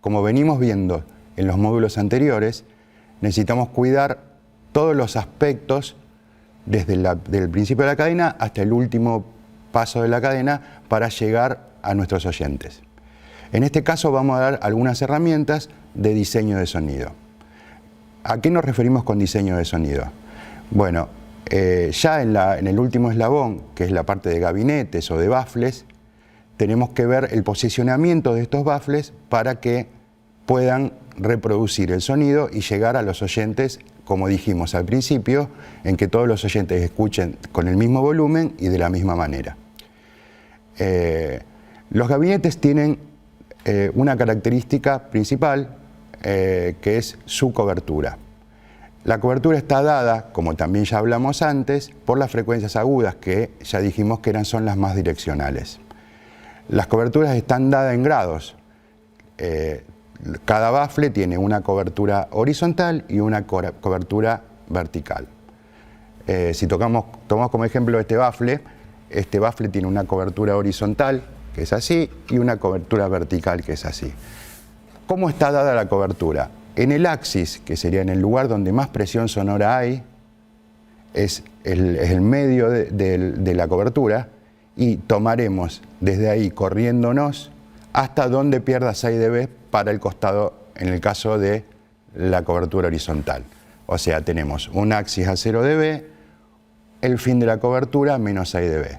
como venimos viendo en los módulos anteriores, necesitamos cuidar todos los aspectos desde el principio de la cadena hasta el último paso de la cadena para llegar a nuestros oyentes. En este caso vamos a dar algunas herramientas de diseño de sonido. ¿A qué nos referimos con diseño de sonido? Bueno, ya en el último eslabón, que es la parte de gabinetes o de baffles, tenemos que ver el posicionamiento de estos baffles para que puedan reproducir el sonido y llegar a los oyentes, como dijimos al principio, en que todos los oyentes escuchen con el mismo volumen y de la misma manera. Los gabinetes tienen una característica principal, que es su cobertura. La cobertura está dada, como también ya hablamos antes, por las frecuencias agudas, que ya dijimos que son las más direccionales. Las coberturas están dadas en grados. Cada baffle tiene una cobertura horizontal y una cobertura vertical. Si tomamos como ejemplo este baffle tiene una cobertura horizontal, que es así, y una cobertura vertical, que es así. ¿Cómo está dada la cobertura? En el axis, que sería en el lugar donde más presión sonora hay, es el medio de la cobertura, y tomaremos desde ahí, corriéndonos, hasta donde pierda 6 dB para el costado, en el caso de la cobertura horizontal. O sea, tenemos un axis a 0 dB, el fin de la cobertura menos 6 dB.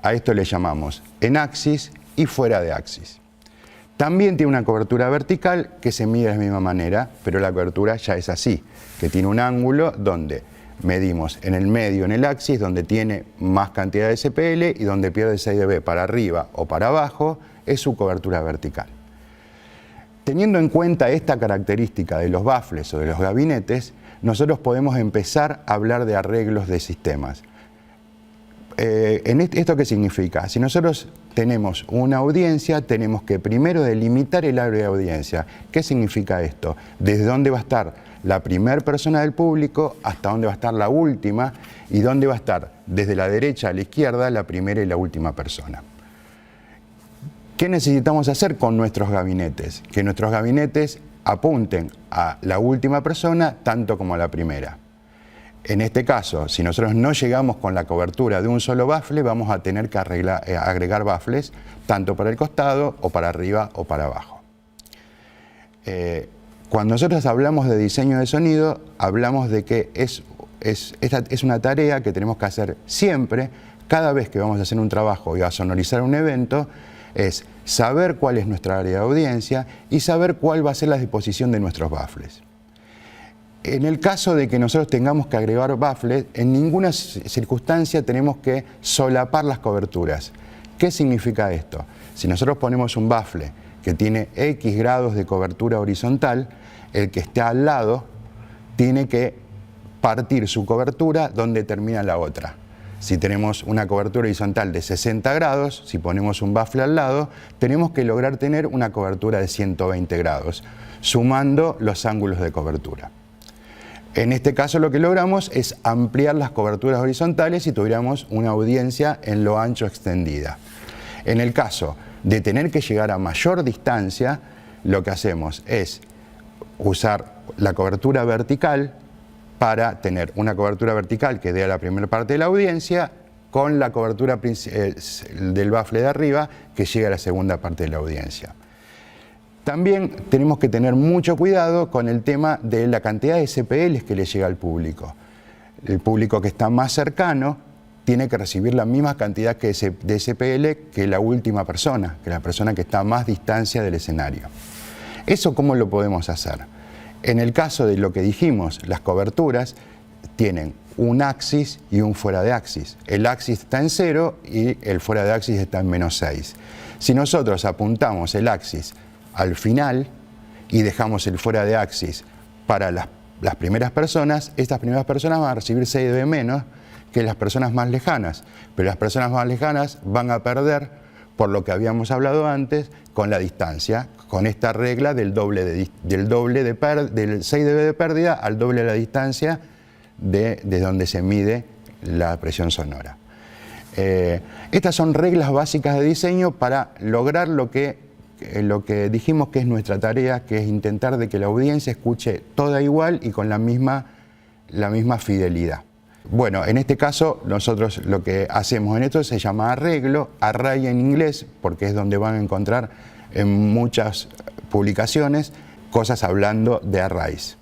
A esto le llamamos en axis y fuera de axis. También tiene una cobertura vertical que se mide de la misma manera, pero la cobertura ya es así, que tiene un ángulo donde medimos en el medio, en el axis, donde tiene más cantidad de SPL y donde pierde 6 dB para arriba o para abajo, es su cobertura vertical. Teniendo en cuenta esta característica de los baffles o de los gabinetes, nosotros podemos empezar a hablar de arreglos de sistemas. ¿Esto qué significa? Si nosotros tenemos una audiencia, tenemos que primero delimitar el área de audiencia. ¿Qué significa esto? Desde dónde va a estar la primera persona del público hasta dónde va a estar la última y dónde va a estar desde la derecha a la izquierda la primera y la última persona. ¿Qué necesitamos hacer con nuestros gabinetes? Que nuestros gabinetes apunten a la última persona tanto como a la primera. En este caso, si nosotros no llegamos con la cobertura de un solo baffle, vamos a tener que agregar baffles tanto para el costado o para arriba o para abajo. Cuando nosotros hablamos de diseño de sonido, hablamos de que esta es una tarea que tenemos que hacer siempre, cada vez que vamos a hacer un trabajo y a sonorizar un evento, es saber cuál es nuestra área de audiencia y saber cuál va a ser la disposición de nuestros baffles. En el caso de que nosotros tengamos que agregar baffles, en ninguna circunstancia tenemos que solapar las coberturas. ¿Qué significa esto? Si nosotros ponemos un baffle que tiene X grados de cobertura horizontal, el que esté al lado tiene que partir su cobertura donde termina la otra. Si tenemos una cobertura horizontal de 60 grados, si ponemos un baffle al lado, tenemos que lograr tener una cobertura de 120 grados, sumando los ángulos de cobertura. En este caso lo que logramos es ampliar las coberturas horizontales y tuviéramos una audiencia en lo ancho extendida. En el caso de tener que llegar a mayor distancia, lo que hacemos es usar la cobertura vertical para tener una cobertura vertical que dé a la primera parte de la audiencia con la cobertura del baffle de arriba que llega a la segunda parte de la audiencia. También tenemos que tener mucho cuidado con el tema de la cantidad de SPLs que le llega al público. El público que está más cercano tiene que recibir la misma cantidad de SPL que la última persona, que la persona que está a más distancia del escenario. ¿Eso cómo lo podemos hacer? En el caso de lo que dijimos, las coberturas tienen un axis y un fuera de axis. El axis está en 0 y el fuera de axis está en menos 6. Si nosotros apuntamos el axis al final y dejamos el fuera de axis para las primeras personas, estas primeras personas van a recibir 6 dB menos que las personas más lejanas, pero las personas más lejanas van a perder, por lo que habíamos hablado antes, con la distancia, con esta regla del 6 dB de pérdida al doble de la distancia de donde se mide la presión sonora. Estas son reglas básicas de diseño para lograr lo que lo que dijimos que es nuestra tarea, que es intentar de que la audiencia escuche toda igual y con la misma fidelidad. Bueno, en este caso nosotros lo que hacemos en esto se llama arreglo, array en inglés, porque es donde van a encontrar en muchas publicaciones cosas hablando de arrays.